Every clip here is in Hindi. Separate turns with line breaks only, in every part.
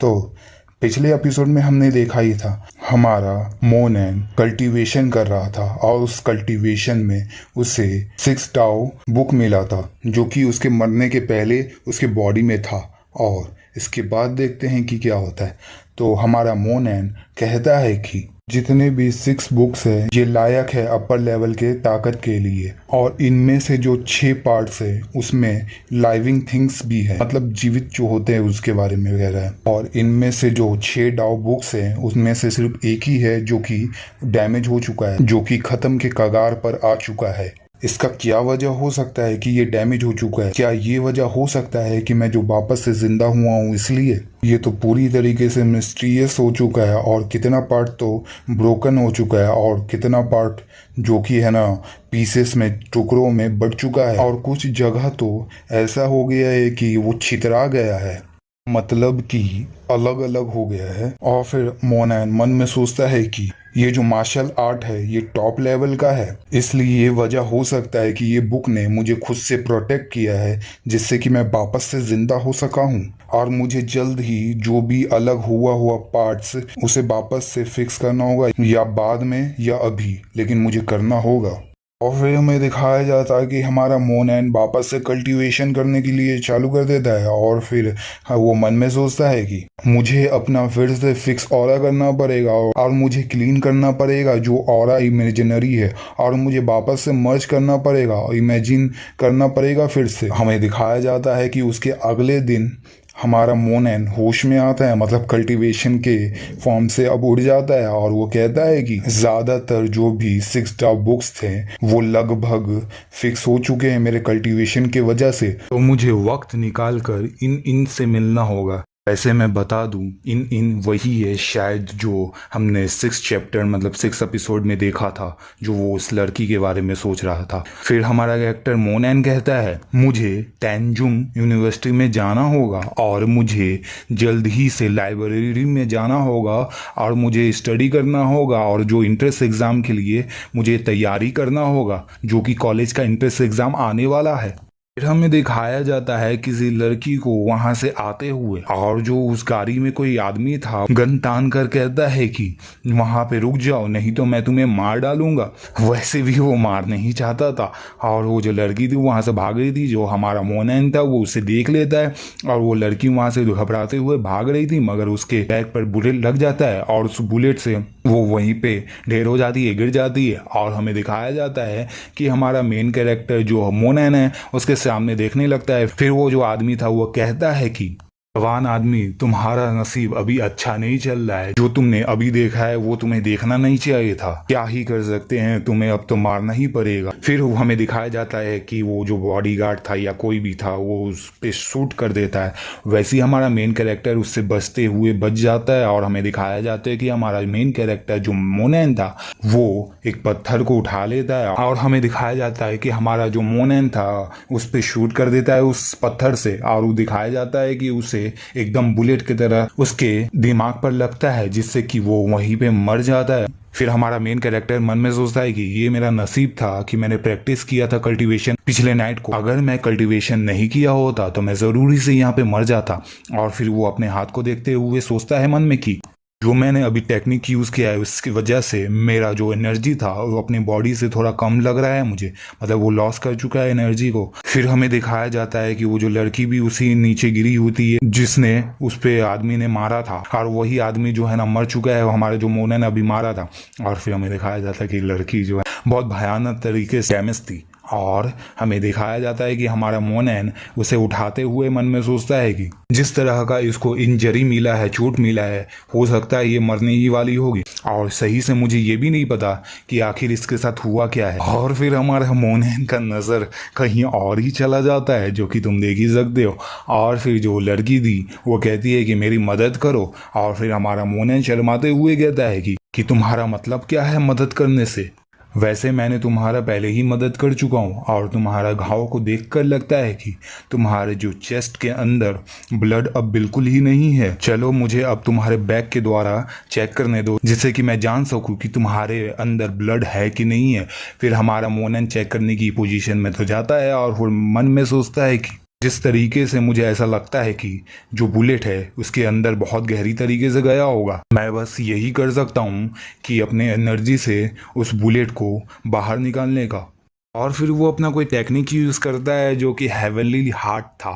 तो पिछले एपिसोड में हमने देखा ही था, हमारा मोनैन कल्टीवेशन कर रहा था और उस कल्टीवेशन में उसे 6 टाओ बुक मिला था जो कि उसके मरने के पहले उसके बॉडी में था। और इसके बाद देखते हैं कि क्या होता है। तो हमारा मोनैन कहता है कि जितने भी 6 बुक्स है ये लायक है अपर लेवल के ताकत के लिए, और इनमें से जो 6 पार्ट्स है उसमें लाइविंग थिंग्स भी है, मतलब जीवित जो होते हैं उसके बारे में वगैरह है। और इनमें से जो 6 डाओ बुक्स है उसमें से सिर्फ एक ही है जो कि डैमेज हो चुका है, जो कि खत्म के कगार पर आ चुका है। इसका क्या वजह हो सकता है कि ये डैमेज हो चुका है? क्या ये वजह हो सकता है कि मैं जो वापस से जिंदा हुआ हूँ इसलिए? ये तो पूरी तरीके से मिस्टीरियस हो चुका है, और कितना पार्ट तो ब्रोकन हो चुका है और कितना पार्ट जो कि है ना पीसेस में, टुकड़ों में बट चुका है, और कुछ जगह तो ऐसा हो गया है कि वो छितरा गया है, मतलब कि अलग अलग हो गया है। और फिर मोनैन मन में सोचता है कि ये जो मार्शल आर्ट है ये टॉप लेवल का है, इसलिए ये वजह हो सकता है कि ये बुक ने मुझे खुद से प्रोटेक्ट किया है, जिससे कि मैं वापस से जिंदा हो सका हूँ। और मुझे जल्द ही जो भी अलग हुआ हुआ पार्ट्स उसे वापस से फिक्स करना होगा, या बाद में या अभी, लेकिन मुझे करना होगा। और फिर हमें दिखाया जाता है कि हमारा मोनैन वापस से कल्टीवेशन करने के लिए चालू कर देता है। और फिर वो मन में सोचता है कि मुझे अपना फिर से फिक्स ऑरा करना पड़ेगा, और मुझे क्लीन करना पड़ेगा जो ऑरा इमेजिनरी है, और मुझे वापस से मर्ज करना पड़ेगा और इमेजिन करना पड़ेगा फिर से। हमें दिखाया जाता है कि उसके अगले दिन हमारा मोनैन होश में आता है, मतलब कल्टीवेशन के फॉर्म से अब उड़ जाता है, और वो कहता है कि ज़्यादातर जो भी 6 टाओ बुक्स थे वो लगभग फिक्स हो चुके हैं मेरे कल्टीवेशन के वजह से, तो मुझे वक्त निकाल कर इन से मिलना होगा। वैसे मैं बता दूं, इन वही है शायद जो हमने 6 चैप्टर मतलब 6 एपिसोड में देखा था, जो वो उस लड़की के बारे में सोच रहा था। फिर हमारा कैरेक्टर मोनैन कहता है मुझे टैनजुंग यूनिवर्सिटी में जाना होगा, और मुझे जल्द ही से लाइब्रेरी में जाना होगा, और मुझे स्टडी करना होगा, और जो इंट्रेंस एग्ज़ाम के लिए मुझे तैयारी करना होगा, जो कि कॉलेज का इंट्रेंस एग्ज़ाम आने वाला है। फिर हमें दिखाया जाता है किसी लड़की को वहां से आते हुए, और जो उस गाड़ी में कोई आदमी था गन तान कर कहता है कि वहां पे रुक जाओ नहीं तो मैं तुम्हें मार डालूंगा। वैसे भी वो मार नहीं चाहता था, और वो जो लड़की थी वहां से भाग रही थी, जो हमारा मोनैन था वो उसे देख लेता है, और वो लड़की वहां से घबराते हुए भाग रही थी, मगर उसके बैग पर बुलेट लग जाता है, और उस बुलेट से वो वहीं पे ढेर हो जाती है, गिर जाती है। और हमें दिखाया जाता है कि हमारा मेन कैरेक्टर जो मोनैन है उसके सामने देखने लगता है। फिर वो जो आदमी था वो कहता है कि जवान आदमी, तुम्हारा नसीब अभी अच्छा नहीं चल रहा है, जो तुमने अभी देखा है वो तुम्हें देखना नहीं चाहिए था, क्या ही कर सकते हैं, तुम्हें अब तो मारना ही पड़ेगा। फिर हमें दिखाया जाता है कि वो जो बॉडीगार्ड था या कोई भी था वो उस पे शूट कर देता है। वैसे ही हमारा मेन कैरेक्टर उससे बचते हुए बच जाता है, और हमें दिखाया जाता है कि हमारा मेन कैरेक्टर जो मोनैन था वो एक पत्थर को उठा लेता है, और हमें दिखाया जाता है कि हमारा जो मोनैन था उस पे शूट कर देता है उस पत्थर से, और वो दिखाया जाता है कि उसे एकदम बुलेट की तरह उसके दिमाग पर लगता है, जिससे कि वो वहीं पे मर जाता है। फिर हमारा मेन कैरेक्टर मन में सोचता है कि ये मेरा नसीब था कि मैंने प्रैक्टिस किया था कल्टीवेशन पिछले नाइट को, अगर मैं कल्टीवेशन नहीं किया होता तो मैं जरूरी से यहाँ पे मर जाता। और फिर वो अपने हाथ को देखते हुए सोचता है मन में कि जो मैंने अभी टेक्निक यूज़ किया है उसकी वजह से मेरा जो एनर्जी था वो अपनी बॉडी से थोड़ा कम लग रहा है मुझे, मतलब वो लॉस कर चुका है एनर्जी को। फिर हमें दिखाया जाता है कि वो जो लड़की भी उसी नीचे गिरी होती है जिसने उस पे आदमी ने मारा था, और वही आदमी जो है ना मर चुका है, वो हमारे जो मोनैन अभी मारा था। और फिर हमें दिखाया जाता है कि लड़की जो है बहुत भयानक तरीके से डैमेज थी, और हमें दिखाया जाता है कि हमारा मोनैन उसे उठाते हुए मन में सोचता है कि जिस तरह का इसको इंजरी मिला है, चोट मिला है, हो सकता है ये मरने ही वाली होगी, और सही से मुझे ये भी नहीं पता कि आखिर इसके साथ हुआ क्या है। और फिर हमारा मोनैन का नज़र कहीं और ही चला जाता है, जो कि तुम देख ही सकते हो। और फिर जो लड़की थी वो कहती है कि मेरी मदद करो, और फिर हमारा मोनैन शर्माते हुए कहता है कि तुम्हारा मतलब क्या है मदद करने से? वैसे मैंने तुम्हारा पहले ही मदद कर चुका हूँ, और तुम्हारा घाव को देखकर लगता है कि तुम्हारे जो चेस्ट के अंदर ब्लड अब बिल्कुल ही नहीं है। चलो मुझे अब तुम्हारे बैग के द्वारा चेक करने दो, जिससे कि मैं जान सकूँ कि तुम्हारे अंदर ब्लड है कि नहीं है। फिर हमारा मोनैन चेक करने की पोजीशन में तो जाता है, और फिर मन में सोचता है कि जिस तरीके से मुझे ऐसा लगता है कि जो बुलेट है उसके अंदर बहुत गहरी तरीके से गया होगा। मैं बस यही कर सकता हूँ कि अपने एनर्जी से उस बुलेट को बाहर निकालने का। और फिर वो अपना कोई टेक्निक यूज़ करता है जो कि हेवनली हार्ट था।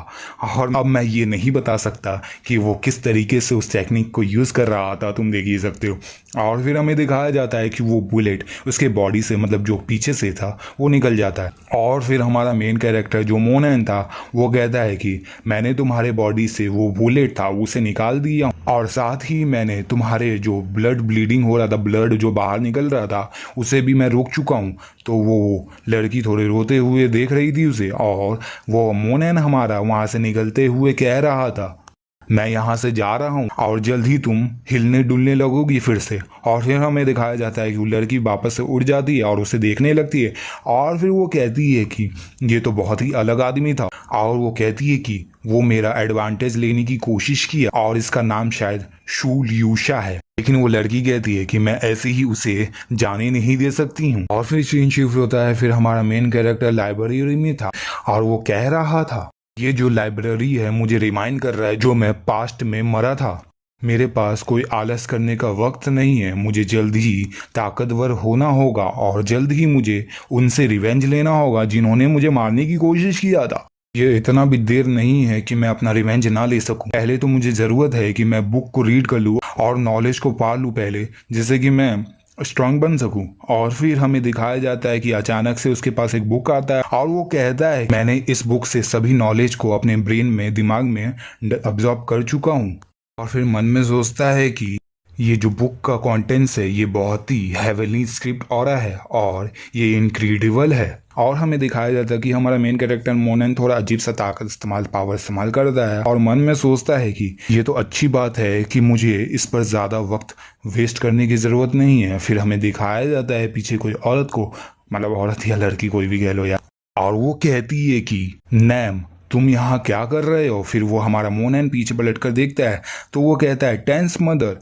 और अब मैं ये नहीं बता सकता कि वो किस तरीके से उस टेक्निक को यूज़ कर रहा था, तुम देख ही सकते हो। और फिर हमें दिखाया जाता है कि वो बुलेट उसके बॉडी से, मतलब जो पीछे से था, वो निकल जाता है। और फिर हमारा मेन कैरेक्टर जो मोनन था वो कहता है कि मैंने तुम्हारे बॉडी से वो बुलेट था उसे निकाल दिया, और साथ ही मैंने तुम्हारे जो ब्लड ब्लीडिंग हो रहा था, ब्लड जो बाहर निकल रहा था, उसे भी मैं रोक चुका हूँ। तो वो लड़की थोड़े रोते हुए देख रही थी उसे, और वो मोनन हमारा वहाँ से निकलते हुए कह रहा था, मैं यहाँ से जा रहा हूँ और जल्द ही तुम हिलने डुलने लगोगी फिर से। और फिर हमें दिखाया जाता है कि वो लड़की वापस से उड़ जाती है और उसे देखने लगती है। और फिर वो कहती है कि ये तो बहुत ही अलग आदमी था, और वो कहती है कि वो मेरा एडवांटेज लेने की कोशिश की और इसका नाम शायद शू ल्यूशा है। लेकिन वो लड़की कहती है कि मैं ऐसे ही उसे जाने नहीं दे सकती हूँ। और फिर सीन शिफ्ट होता है। फिर हमारा मेन कैरेक्टर लाइब्रेरी में था और वो कह रहा था, ये जो लाइब्रेरी है मुझे रिमाइंड कर रहा है जो मैं पास्ट में मरा था। मेरे पास कोई आलस करने का वक्त नहीं है, मुझे जल्द ही ताकतवर होना होगा और जल्द ही मुझे उनसे रिवेंज लेना होगा जिन्होंने मुझे मारने की कोशिश किया था। ये इतना भी देर नहीं है कि मैं अपना रिवेंज ना ले सकूं। पहले तो मुझे ज़रूरत है कि मैं बुक को रीड कर लूँ और नॉलेज को पा लूँ पहले, जिससे कि मैं स्ट्रांग बन सकूं। और फिर हमें दिखाया जाता है कि अचानक से उसके पास एक बुक आता है और वो कहता है, मैंने इस बुक से सभी नॉलेज को अपने ब्रेन में, दिमाग में अब्जॉर्ब कर चुका हूँ। और फिर मन में सोचता है कि ये जो बुक का कंटेंट्स है ये बहुत ही हेवनली स्क्रिप्ट ऑरा है और ये इनक्रेडिबल है। और हमें दिखाया जाता है कि हमारा मेन कैरेक्टर मोनन थोड़ा अजीब सा ताकत इस्तेमाल, पावर इस्तेमाल करता है और मन में सोचता है कि ये तो अच्छी बात है कि मुझे इस पर ज़्यादा वक्त वेस्ट करने की ज़रूरत नहीं है। फिर हमें दिखाया जाता है पीछे कोई औरत को, मतलब औरत या लड़की कोई भी कह लो यार, और वो कहती है कि नैम तुम यहाँ क्या कर रहे हो। फिर वो हमारा मोनन पीछे पलट कर देखता है तो वो कहता है टेंस मदर।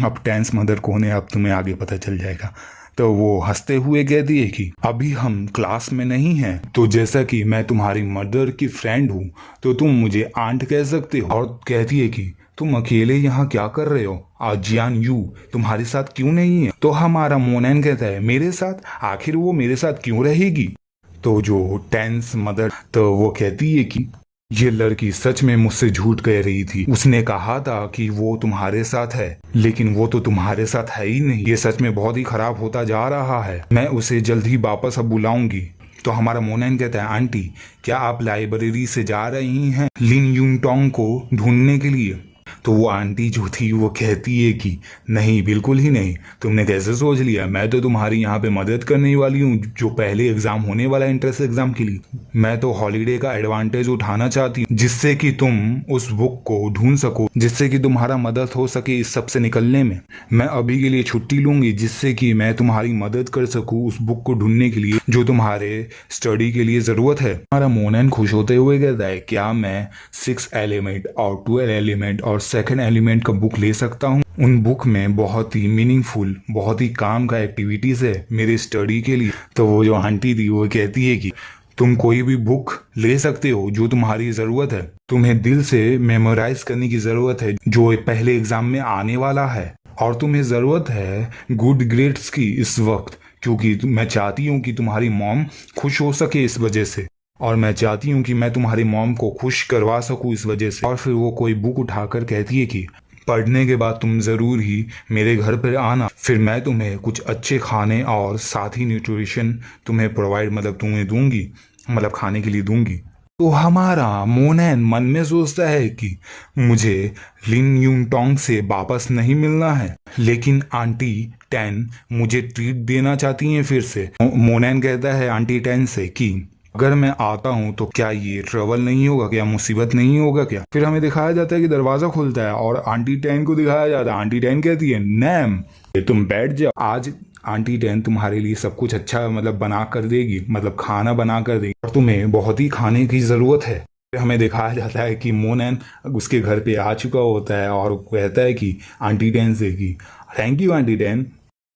अब टेंस मदर कौन है अब तुम्हें आगे पता चल जाएगा। तो वो हंसते हुए कहती है कि अभी हम क्लास में नहीं हैं, तो जैसा कि मैं तुम्हारी मदर की फ्रेंड हूँ तो तुम मुझे आंट कह सकते हो। और कहती है कि तुम अकेले यहाँ क्या कर रहे हो, जियान यू तुम्हारे साथ क्यों नहीं है। तो हमारा मोनन कहता है मेरे साथ, आखिर वो मेरे साथ क्यों रहेगी। तो जो टेंस मदर, तो वो कहती है कि ये लड़की सच में मुझसे झूठ कह रही थी। उसने कहा था कि वो तुम्हारे साथ है, लेकिन वो तो तुम्हारे साथ है ही नहीं। ये सच में बहुत ही खराब होता जा रहा है। मैं उसे जल्द ही वापस अब बुलाऊंगी। तो हमारा मोनन कहता है आंटी क्या आप लाइब्रेरी से जा रही हैं लिन यूंगटोंग को ढूंढने के लिए। तो वो आंटी जो थी वो कहती है कि नहीं, बिल्कुल ही नहीं, तुमने कैसे सोच लिया, मैं तो तुम्हारी यहाँ पे मदद करने वाली हूँ जो पहले एग्जाम होने वाला है एंट्रेंस एग्जाम के लिए। मैं तो हॉलीडे का एडवांटेज उठाना चाहती हूँ जिससे कि तुम उस बुक को ढूंढ सको, जिससे कि तुम्हारा मदद हो सके इस सब से निकलने में। मैं अभी के लिए छुट्टी लूंगी जिससे कि मैं तुम्हारी मदद कर सकूँ उस बुक को ढूंढने के लिए जो तुम्हारे स्टडी के लिए जरूरत है। हमारा मोनन खुश होते हुए कहता है क्या मैं 6 एलिमेंट और 12 एलिमेंट और सेकंड एलिमेंट का बुक ले सकता हूँ। उन बुक में बहुत ही मीनिंगफुल, बहुत ही काम का एक्टिविटीज है मेरे स्टडी के लिए। तो वो जो आंटी थी वो कहती है कि तुम कोई भी बुक ले सकते हो जो तुम्हारी जरूरत है, तुम्हें दिल से मेमोराइज करने की जरूरत है जो पहले एग्जाम में आने वाला है, और तुम्हें जरूरत है गुड ग्रेड्स की इस वक्त, क्योंकि मैं चाहती हूँ कि तुम्हारी मॉम खुश हो सके इस वजह से, और मैं चाहती हूँ कि मैं तुम्हारी मॉम को खुश करवा सकूँ इस वजह से। और फिर वो कोई बुक उठाकर कहती है कि पढ़ने के बाद तुम ज़रूर ही मेरे घर पर आना, फिर मैं तुम्हें कुछ अच्छे खाने और साथ ही न्यूट्रिशन तुम्हें प्रोवाइड, मतलब तुम्हें दूंगी, मतलब खाने के लिए दूंगी। तो हमारा मोनन मन में सोचता है कि मुझे लिन यूंगटोंग से वापस नहीं मिलना है, लेकिन आंटी टेन मुझे ट्रीट देना चाहती हैं फिर से। मोनन कहता है आंटी टेन से कि अगर मैं आता हूँ तो क्या ये ट्रबल नहीं होगा, क्या मुसीबत नहीं होगा क्या। फिर हमें दिखाया जाता है कि दरवाजा खुलता है और आंटी टेन को दिखाया जाता है। आंटी टेन कहती है नैम तुम बैठ जाओ, आज आंटी टेन तुम्हारे लिए सब कुछ अच्छा मतलब बना कर देगी, मतलब खाना बना कर देगी और तुम्हें बहुत ही खाने की जरूरत है। फिर हमें दिखाया जाता है कि मोनन उसके घर पे आ चुका होता है और कहता है कि आंटी टेन से कि थैंक यू आंटी टेन।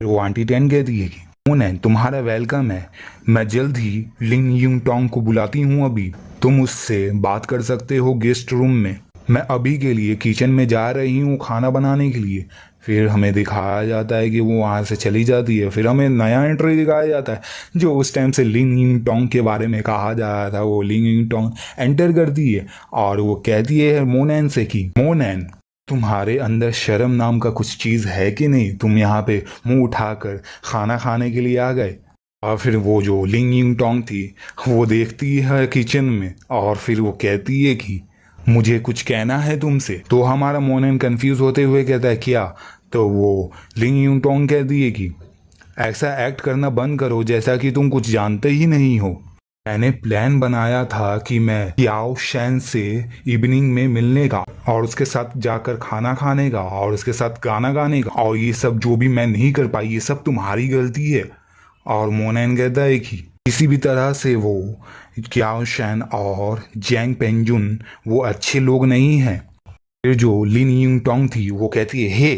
वो आंटी टेन कहती है कि मोनन तुम्हारा वेलकम है, मैं जल्द ही लिन यूंगटोंग को बुलाती हूँ अभी। तुम उससे बात कर सकते हो गेस्ट रूम में। मैं अभी के लिए किचन में जा रही हूँ खाना बनाने के लिए। फिर हमें दिखाया जाता है कि वो वहाँ से चली जाती है। फिर हमें नया एंट्री दिखाया जाता है जो उस टाइम से लिंग यिंग टोंग के बारे में कहा जा रहा था। वो लिंग यिंग टोंग एंटर करती है और वो कहती है मोनैन से कि मोनैन, तुम्हारे अंदर शर्म नाम का कुछ चीज़ है कि नहीं? तुम यहाँ पे मुंह उठाकर खाना खाने के लिए आ गए। और फिर वो जो लिंग यिंग टोंग थी वो देखती है किचन में और फिर वो कहती है कि मुझे कुछ कहना है तुमसे। तो हमारा मोनन कंफ्यूज होते हुए कहता है क्या? तो वो लिंग यिंग टोंग कहती है कि ऐसा एक्ट करना बंद करो जैसा कि तुम कुछ जानते ही नहीं हो। मैंने प्लान बनाया था कि मैं याओ शैन से इवनिंग में मिलने का और उसके साथ जाकर खाना खाने का और उसके साथ गाना गाने का, और ये सब जो भी मैं नहीं कर पाई ये सब तुम्हारी गलती है। और मोनैन कहता है कि किसी भी तरह से वो क्याओ शैन और जैंग पेंजुन वो अच्छे लोग नहीं हैं। फिर जो लिन यूंग टोंग थी वो कहती है हे,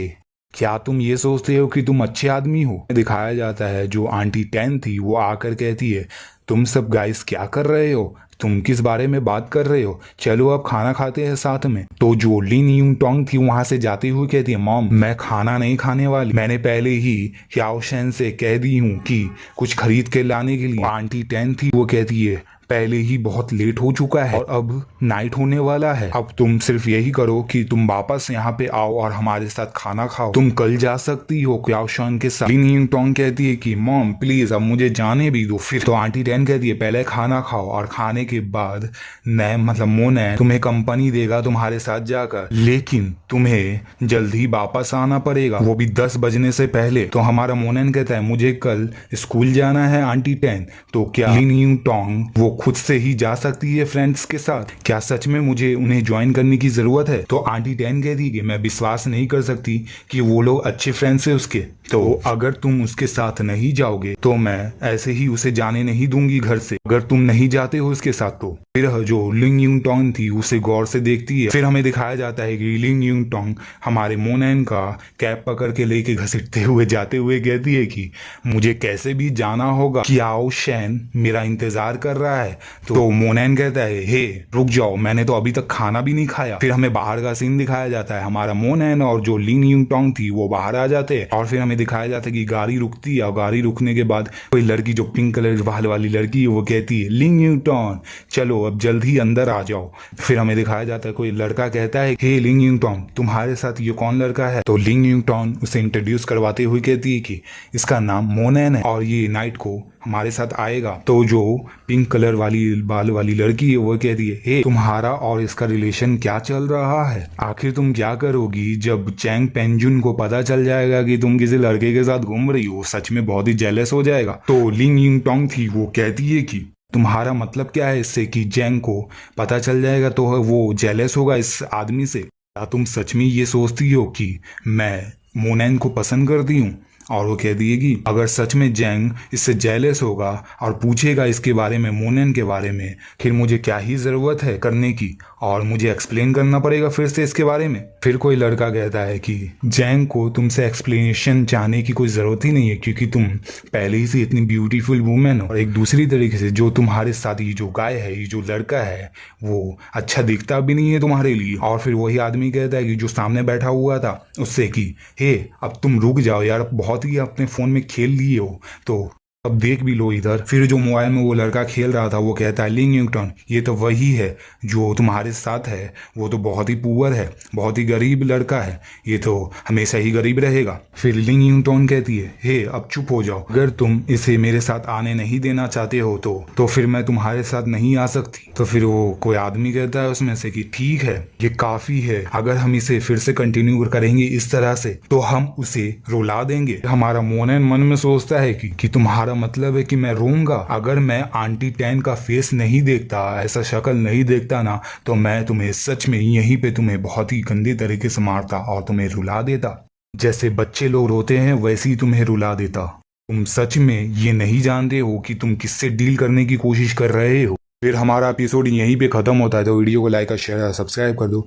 क्या तुम ये सोचते हो कि तुम अच्छे आदमी हो? दिखाया जाता है जो आंटी टैन थी वो आकर कहती है तुम सब गाइस क्या कर रहे हो? तुम किस बारे में बात कर रहे हो? चलो अब खाना खाते हैं साथ में। तो जो लिन यूंग टोंग थी वहां से जाते हुए कहती है मॉम, मैं खाना नहीं खाने वाली। मैंने पहले ही क्याओ शैन से कह दी हूँ कि कुछ खरीद के लाने के लिए। आंटी टैन थी वो कहती है पहले ही बहुत लेट हो चुका है और अब नाइट होने वाला है। अब तुम सिर्फ यही करो कि तुम वापस यहाँ पे आओ और हमारे साथ खाना खाओ। तुम कल जा सकती हो क्याओ शैन के साथ। लिन यूंग टोंग कहती है कि मॉम प्लीज अब मुझे जाने भी दो। फिर तो आंटी टैन कहती है पहले खाना खाओ और खाने के बाद मोनैन तुम्हें कंपनी देगा तुम्हारे साथ जाकर, लेकिन तुम्हें जल्दी वापस आना पड़ेगा, वो भी 10 बजने से पहले। तो हमारा मोनैन कहता है मुझे कल स्कूल जाना है आंटी टैन। तो क्या लिन यूंग टोंग वो खुद से ही जा सकती है फ्रेंड्स के साथ? क्या सच में मुझे उन्हें ज्वाइन करने की जरूरत है? तो आंटी टैन कहती है कि मैं विश्वास नहीं कर सकती कि वो लोग अच्छे फ्रेंड्स है उसके। तो अगर तुम उसके साथ नहीं जाओगे तो मैं ऐसे ही उसे जाने नहीं दूंगी घर से। अगर तुम नहीं जाते हो उसके साथ तो। फिर जो लिंग यूंग टोंग थी उसे गौर से देखती है। फिर हमें दिखाया जाता है कि लिंग यूंग टोंग हमारे मोनैन का कैप पकड़ के लेके घसीटते हुए जाते हुए कहती है कि मुझे कैसे भी जाना होगा, क्याओ शैन मेरा इंतजार कर रहा है। तो मोनैन कहता है हे रुक जाओ, मैंने तो अभी तक खाना भी नहीं खाया। फिर हमें बाहर का सीन दिखाया जाता है। हमारा मोनैन और जो लिंग यूंग टोंग थी वो बाहर आ जाते हैं और फिर हमें दिखाया जाता है कि गाड़ी रुकती है और गाड़ी रुकने के बाद कोई लड़की जो पिंक कलर बाल वाली लड़की है वो कहती है लिंग यूंग टोंग चलो अब जल्दी अंदर आ जाओ। फिर हमें दिखाया जाता है कोई लड़का कहता है हे लिंग यूंग टोंग तुम्हारे साथ ये कौन लड़का है? तो लिंग यूंग टोंग उसे इंट्रोड्यूस करवाते हुए कहती है कि इसका नाम मोनैन है और ये नाइट को हमारे साथ आएगा। तो जो पिंक कलर वाली बाल वाली लड़की है वो कहती है हे तुम्हारा और इसका रिलेशन क्या चल रहा है? आखिर तुम क्या करोगी जब चैंग पेंजुन को पता चल जाएगा कि तुम किसी लड़के के साथ घूम रही हो? सच में बहुत ही जेलस हो जाएगा। तो लिंग यूंग टोंग थी वो कहती है कि तुम्हारा मतलब क्या है इससे कि जैंग को पता चल जाएगा तो वो जेलस होगा इस आदमी से? क्या तुम सच में ये सोचती हो कि मैं मोनैन को पसंद करती हूँ? और वो कह दिए कि अगर सच में जैंग इससे जेलस होगा और पूछेगा इसके बारे में मोनैन के बारे में, फिर मुझे क्या ही जरूरत है करने की और मुझे एक्सप्लेन करना पड़ेगा फिर से इसके बारे में। फिर कोई लड़का कहता है कि जैंग को तुमसे एक्सप्लेनेशन चाहने की कोई जरूरत ही नहीं है क्योंकि तुम पहले ही से इतनी ब्यूटीफुल वुमेन हो। और एक दूसरी तरीके से जो तुम्हारे साथ ये जो गाय है, ये जो लड़का है, वो अच्छा दिखता भी नहीं है तुम्हारे लिए। और फिर वही आदमी कहता है कि जो सामने बैठा हुआ था उससे कि हे अब तुम रुक जाओ यार, बहुत ही अपने फोन में खेल लिए हो तो अब देख भी लो इधर। फिर जो मोबाइल में वो लड़का खेल रहा था वो कहता है लिंग यूंग टोंग ये तो वही है जो तुम्हारे साथ है, वो तो बहुत ही पुअर है, बहुत ही गरीब लड़का है, ये तो हमेशा ही गरीब रहेगा। फिर लिंग यूंग टोंग कहती है हे अब चुप हो जाओ, अगर तुम इसे मेरे साथ आने नहीं देना चाहते हो तो फिर मैं तुम्हारे साथ नहीं आ सकती। तो फिर वो कोई आदमी कहता है उसमें से कि ठीक है ये काफी है, अगर हम इसे फिर से कंटिन्यू करेंगे इस तरह से तो हम उसे रुला देंगे। हमारा मोनैन मन में सोचता है कि तुम्हारा मतलब है कि मैं रोऊंगा? अगर मैं आंटी टैन का फेस नहीं देखता, ऐसा शक्ल नहीं देखता ना, तो मैं तुम्हें सच में यहीं पे तुम्हें बहुत ही गंदे तरीके से मारता और तुम्हें रुला देता। जैसे बच्चे लोग रोते हैं वैसे ही तुम्हें रुला देता। तुम सच में ये नहीं जानते हो कि तुम किससे डील करने की कोशिश कर रहे हो। फिर हमारा एपिसोड यहीं पे खत्म होता है। तो वीडियो को लाइक और शेयर और सब्सक्राइब कर दो।